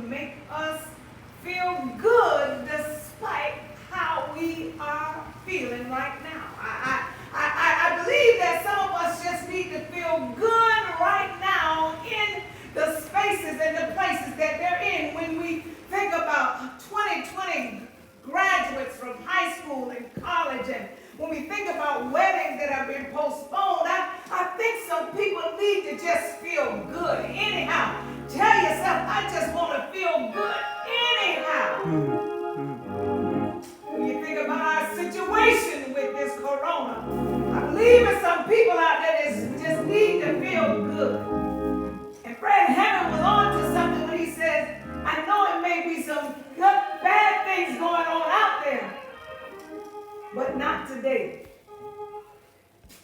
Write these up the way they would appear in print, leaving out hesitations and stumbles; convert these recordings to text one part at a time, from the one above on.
make us feel good despite how we are feeling right now. I believe that some of us just need to feel good right now in the spaces and the places that they're in. When we think about 2020 graduates from high school and college, and when we think about weddings that have been postponed, I think some people need to just feel good anyhow. Tell yourself, I just want to feel good anyhow. When you think about our situation with this corona, I believe there's some people out there that just need to feel good. And Fred Hammond was on to something when he says, I know it may be some good, bad things going on out there, but not today.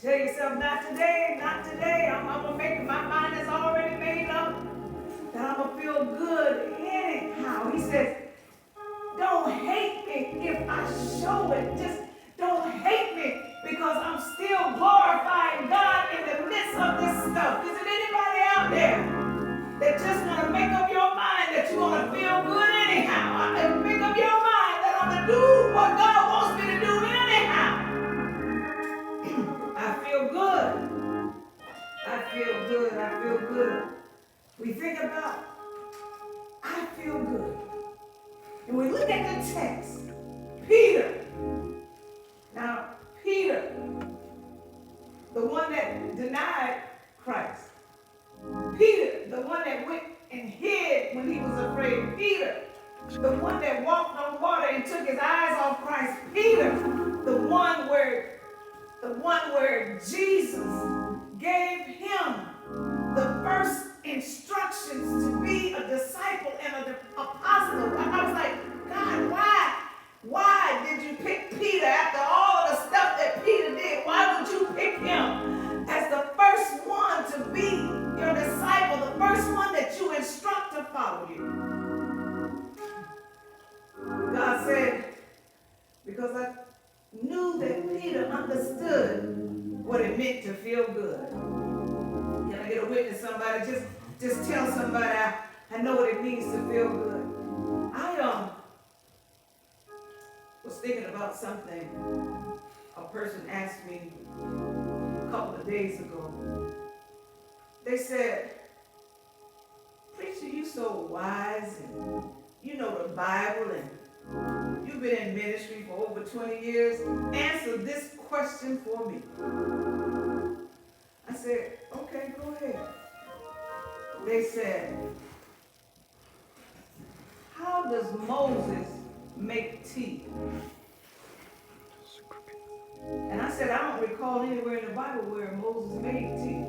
Tell yourself, not today, not today. I'm going to make it. My mind is already made up that I'm going to feel good anyhow. He says, don't hate me if I show it. Just don't hate me because I'm still glorifying God in the midst of this stuff. Is it anybody out there that just want to make up your mind that you're going to feel good anyhow? And make up your mind that I'm going to do what God wants me to do anyhow. I feel good. I feel good. I feel good. We think about, I feel good. And we look at the text, Peter. Now, Peter, the one that denied Christ. Peter, the one that went and hid when he was afraid. Peter, the one that walked on water and took his eyes off Christ. Peter, the one where Jesus gave him the first instructions to be a disciple and an apostle. I was like, God, why did you pick Peter after all the stuff that Peter did? Why would you pick him as the first one to be your disciple, the first one that you instruct to follow you? God said, because I knew that Peter understood what it meant to feel good. Can I get a witness, somebody? Just tell somebody, I know what it means to feel good. I was thinking about something a person asked me a couple of days ago. They said, preacher, you so wise and you know the Bible and you've been in ministry for over 20 years. Answer this question for me. I said, okay, go ahead. They said, how does Moses make tea? And I said, I don't recall anywhere in the Bible where Moses made tea.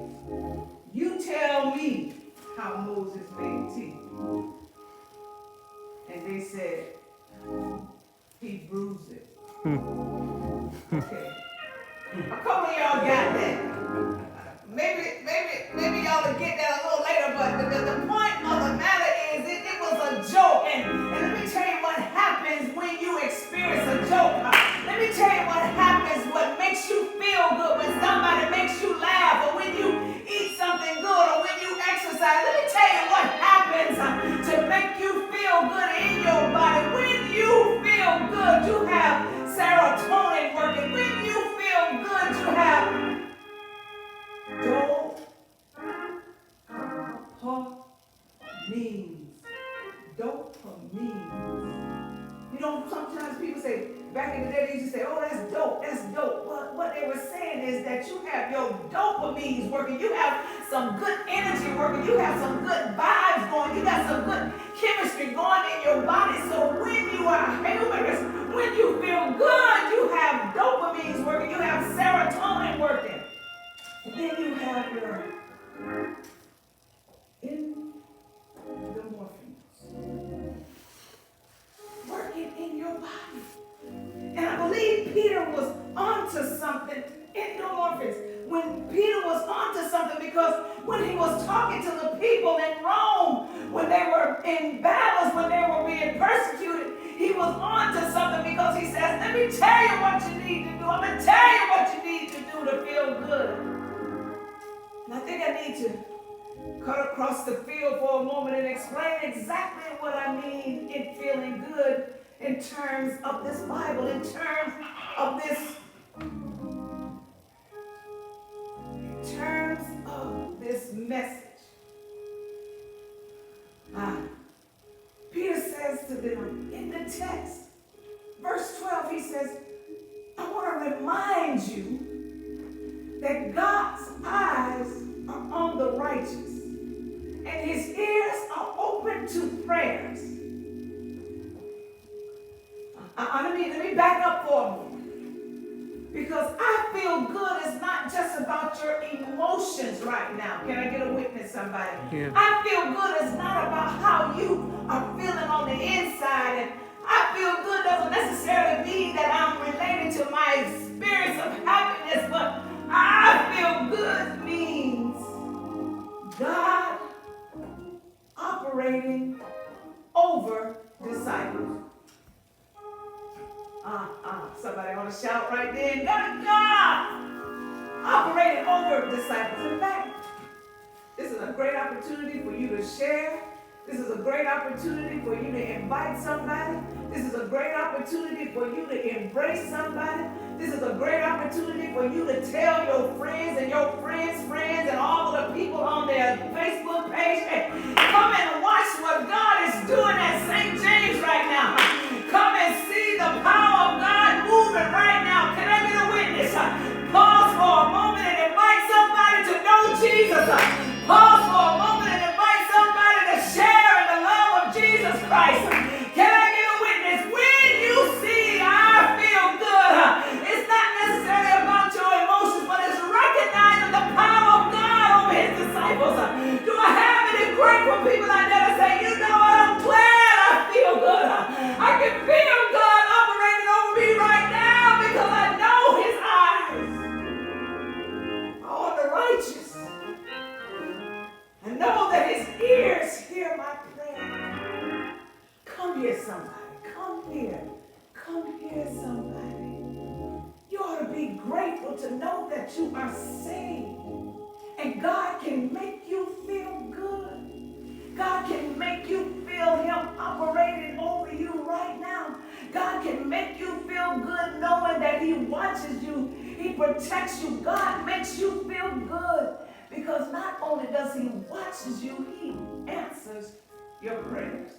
You tell me how Moses made tea. And they said, he brewed it. Okay. A couple of y'all got that. Maybe y'all will get that a little later, but the point of the matter is it was a joke. And let me tell you what happens when you experience a joke. Let me tell you what happens, what makes you feel good when somebody makes you laugh, or when you eat something good, or when you exercise. Let me tell you what happens to make you feel good in your body. When you feel good, you have serotonin working. When you feel good, you have dopamine. You know, sometimes people say, back in the day, they used to say, oh, that's dope, that's dope. Well, what they were saying is that you have your dopamines working. You have some good energy working. You have some good vibes going. You got some good chemistry going in your body. So when you are humorous, when you feel good, you have dopamines working. You have serotonin working. And then you have your endorphins working in your body. And I believe Peter was onto something, endorphins. When Peter was onto something, because when he was talking to the people in Rome, when they were in battles, when they were being persecuted, he was onto something, because he says, let me tell you what you need to do. I'm going to tell you what you need to do to feel good. And I think I need to cut across the field for a moment and explain exactly what I mean in feeling good in terms of this Bible, in terms of this message. Peter says to them in the text, verse 12, he says, I want to remind you that God's eyes are on the righteous and his ears are open to prayers. Let me back up for a moment. Because I feel good is not just about your emotions right now. Can I get a witness, somebody? Yeah. I feel good is not about how you are feeling on the inside. And I feel good doesn't necessarily mean that I'm related to my experience of happiness, but I feel good means God operating over disciples. Somebody want to shout right there. God operating over disciples. In fact, this is a great opportunity for you to share. This is a great opportunity for you to invite somebody. This is a great opportunity for you to embrace somebody. This is a great opportunity for you to tell your friends and your friends' friends and all of the people on their Facebook page, hey, come and watch what God is doing at St. James right now. Come and see the power of God moving right now. Can I get a witness? Pause for a moment and invite somebody to know Jesus. Pause for a moment and invite somebody to share in the love of Jesus Christ. Can I get a witness? When you see I feel good, it's not necessarily about your emotions, but it's recognizing the power of God over his disciples. Do I have any grateful people out there that say, you know what, I'm glad I feel good. I can feel God operating over me right now because I know his eyes are on the righteous. I know that his ears hear my prayer. Come here, somebody. Come here. Come here, somebody. You ought to be grateful to know that you are saved. And God can make you feel good. God can make you feel him operating over you right now. God can make you feel good knowing that he watches you. He protects you. God makes you feel good. Because not only does he watches you, he answers your prayers.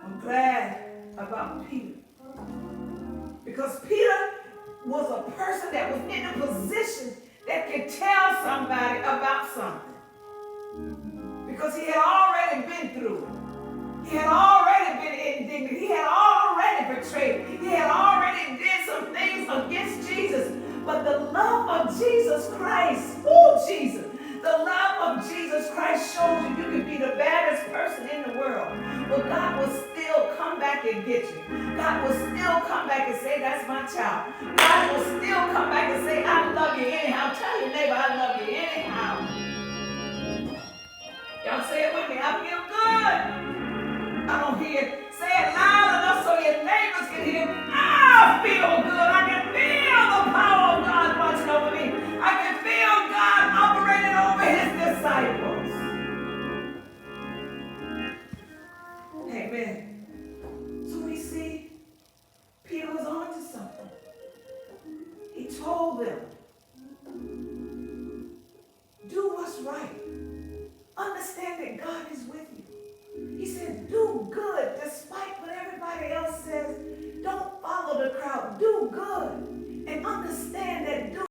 I'm glad about Peter. Because Peter was a person that was in a position that could tell somebody about something. Because he had already been through it. He had already been indignant. He had already betrayed. He had already did some things against Jesus. But the love of Jesus Christ, Jesus, the love of Jesus Christ shows you you can be the baddest person in the world, but God will still come back and get you. God will still come back and say, that's my child. God will still come back and say, I love you anyhow. Tell your neighbor, I love you anyhow. Y'all say it with me. I feel good. I don't hear it. Say it loud enough so your neighbors can hear. I feel good. I can feel the power of God watching over me. I can feel God operating over his disciples. Amen. So we see Peter was on to something. He told them, do what's right. Understand that God is with you. He said, do good despite what everybody else says. Don't follow the crowd. Do good. And understand that